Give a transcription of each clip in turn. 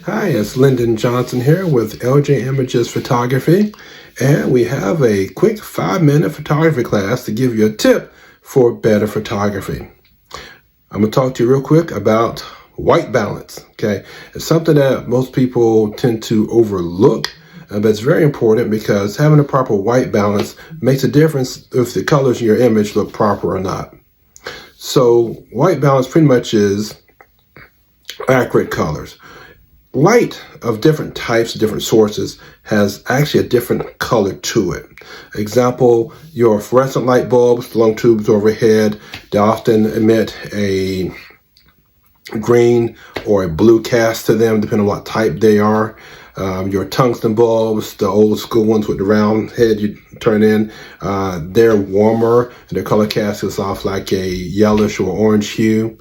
Hi, it's Lyndon Johnson here with LJ Images Photography, and we have a quick 5-minute photography class to give you a tip for better photography. I'm going to talk to you real quick about white balance. Okay, it's something that most people tend to overlook, but it's very important because having a proper white balance makes a difference if the colors in your image look proper or not. So white balance pretty much is accurate colors. Light of different types, different sources, has actually a different color to it. Example, your fluorescent light bulbs, long tubes overhead, they often emit a green or a blue cast to them, depending on what type they are. Your tungsten bulbs, the old school ones with the round head you turn in, they're warmer and their color cast is off like a yellowish or orange hue.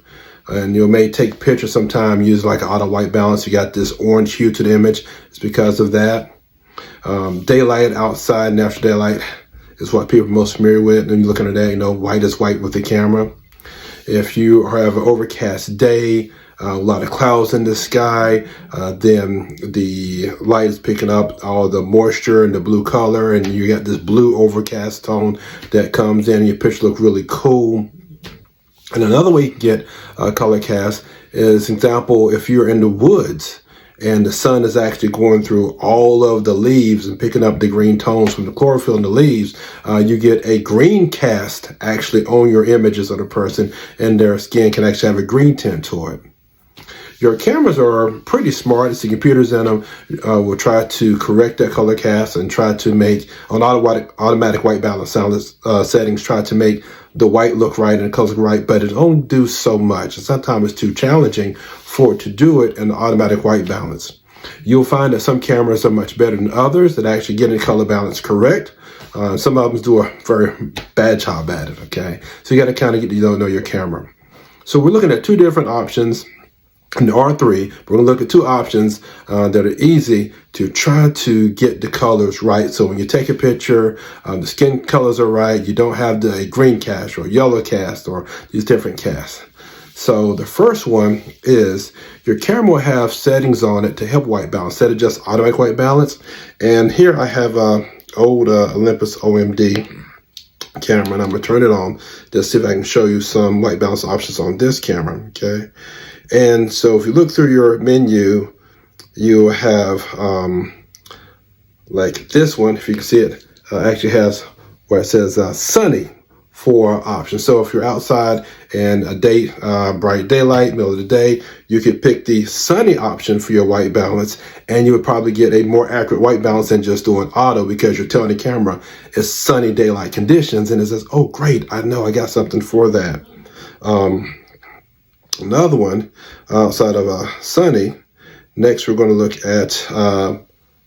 And you may take pictures sometime, use like an auto white balance. You got this orange hue to the image. It's because of that. Daylight outside, natural daylight is what people are most familiar with. And you look under that, you know, white is white with the camera. If you have an overcast day, a lot of clouds in the sky, then the light is picking up all the moisture and the blue color, and you got this blue overcast tone that comes in, and your picture looks really cool. And another way you can get a color cast is, example, if you're in the woods and the sun is actually going through all of the leaves and picking up the green tones from the chlorophyll in the leaves, you get a green cast actually on your images of the person, and their skin can actually have a green tint to it. Your cameras are pretty smart. It's the computers in them will try to correct that color cast and try to make, on automatic white balance settings, try to make the white look right and the colors look right, but it only do so much. And sometimes it's too challenging for it to do it in the automatic white balance. You'll find that some cameras are much better than others that actually get the color balance correct. Some of them do a very bad job at it, okay? So you got to kind of get to know your camera. So we're looking at two different options. And there are three. We're going to look at two options that are easy to try to get the colors right. So when you take a picture, the skin colors are right. You don't have the green cast or yellow cast or these different casts. So the first one is your camera will have settings on it to help white balance, instead of just automatic white balance. And here I have an old Olympus OMD camera, and I'm going to turn it on to see if I can show you some white balance options on this camera, okay? And so if you look through your menu, you have like this one, if you can see it, actually has where it says sunny for options. So if you're outside and bright daylight, middle of the day, you could pick the sunny option for your white balance, and you would probably get a more accurate white balance than just doing auto, because you're telling the camera it's sunny daylight conditions, and it says, oh great, I know I got something for that. Another one outside of sunny. Next, we're going to look at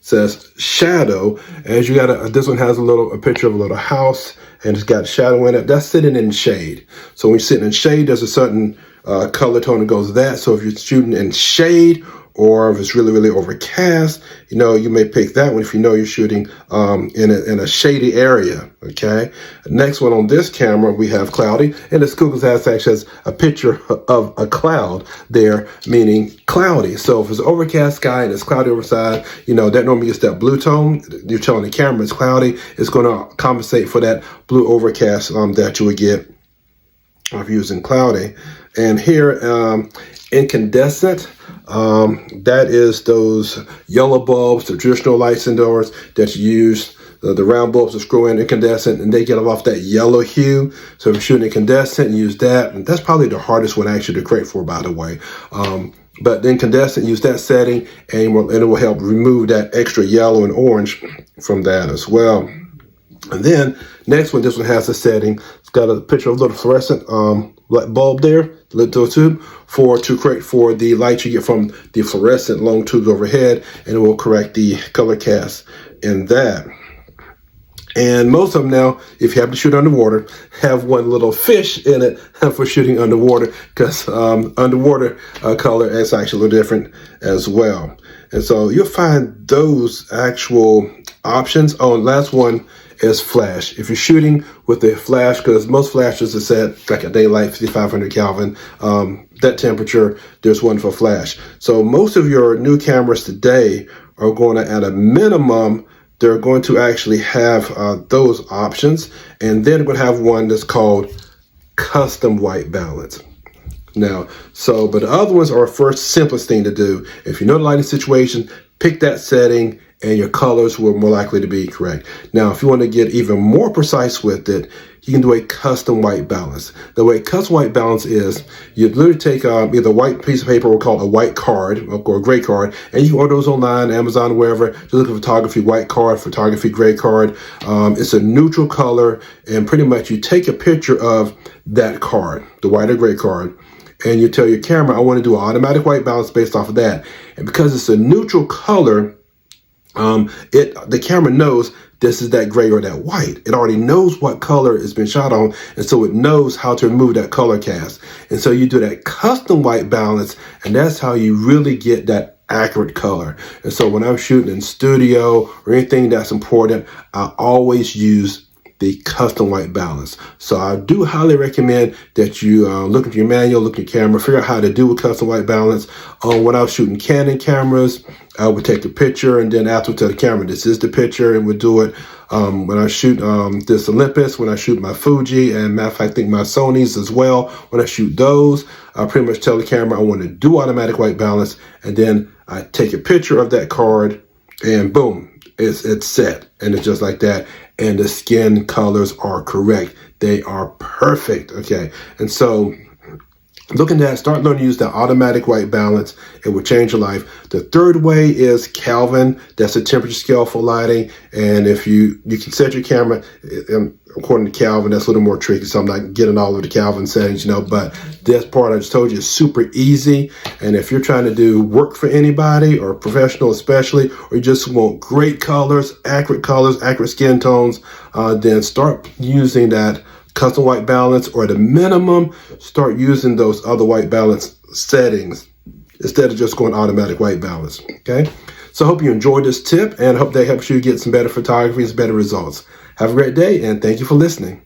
says shadow. As you got this one has a picture of a little house, and it's got shadow in it. That's sitting in shade. So when you're sitting in shade, there's a certain color tone that goes with that. So if you're shooting in shade, or if it's really, really overcast, you may pick that one if you know you're shooting in a shady area, okay? Next one on this camera, we have cloudy, and this Google actually has a picture of a cloud there, meaning cloudy. So if it's an overcast sky and it's cloudy overside, that normally gets that blue tone. You're telling the camera it's cloudy, it's going to compensate for that blue overcast that you would get if you're using cloudy. And here, incandescent, that is those yellow bulbs, the traditional lights indoors that you use, the round bulbs that screw in incandescent, and they get off that yellow hue. So if you're shooting incandescent, use that. And that's probably the hardest one actually to create for, by the way. But the incandescent, use that setting, and it will help remove that extra yellow and orange from that as well. And then next one, this one has a setting. It's got a picture of a little fluorescent light bulb there, little tube, to create for the light you get from the fluorescent long tubes overhead, and it will correct the color cast in that. And most of them now, if you happen to shoot underwater, have one little fish in it for shooting underwater, because underwater color is actually a little different as well. And so you'll find those actual options. Oh, and last one is flash. If you're shooting with a flash, because most flashes are set like a daylight, 5500 Kelvin, that temperature, there's one for flash. So most of your new cameras today are going to, at a minimum, they're going to actually have those options, and then we're going to have one that's called custom white balance. Now, but the other ones are first simplest thing to do. If you know the lighting situation, pick that setting and your colors will more likely to be correct. Now, if you want to get even more precise with it, you can do a custom white balance. The way custom white balance is, you literally take either a white piece of paper, we'll call it a white card or a gray card, and you can order those online, Amazon, wherever. Just look at photography white card, photography gray card. It's a neutral color, and pretty much you take a picture of that card, the white or gray card, and you tell your camera, I want to do an automatic white balance based off of that. And because it's a neutral color, the camera knows this is that gray or that white. It already knows what color it's been shot on, and so it knows how to remove that color cast. And so you do that custom white balance, and that's how you really get that accurate color. And so when I'm shooting in studio or anything that's important, I always use the custom white balance. So I do highly recommend that you look at your manual, look at your camera, figure out how to do a custom white balance. When I was shooting Canon cameras, I would take a picture and then after tell the camera, this is the picture, and would do it. When I shoot this Olympus, when I shoot my Fuji, and matter of fact, I think my Sonys as well, when I shoot those, I pretty much tell the camera I want to do automatic white balance, and then I take a picture of that card, and boom, it's set, and it's just like that. And the skin colors are correct. They are perfect, okay? And so looking at, start learning to use that automatic white balance. It will change your life. The third way is Kelvin. That's a temperature scale for lighting. And if you can set your camera according to Kelvin. That's a little more tricky, so I'm not getting all of the Kelvin settings, but this part I just told you is super easy. And if you're trying to do work for anybody, or professional especially, or you just want great colors, accurate skin tones, then start using that custom white balance, or at a minimum, start using those other white balance settings instead of just going automatic white balance, okay? So I hope you enjoyed this tip, and I hope that helps you get some better photography and better results. Have a great day, and thank you for listening.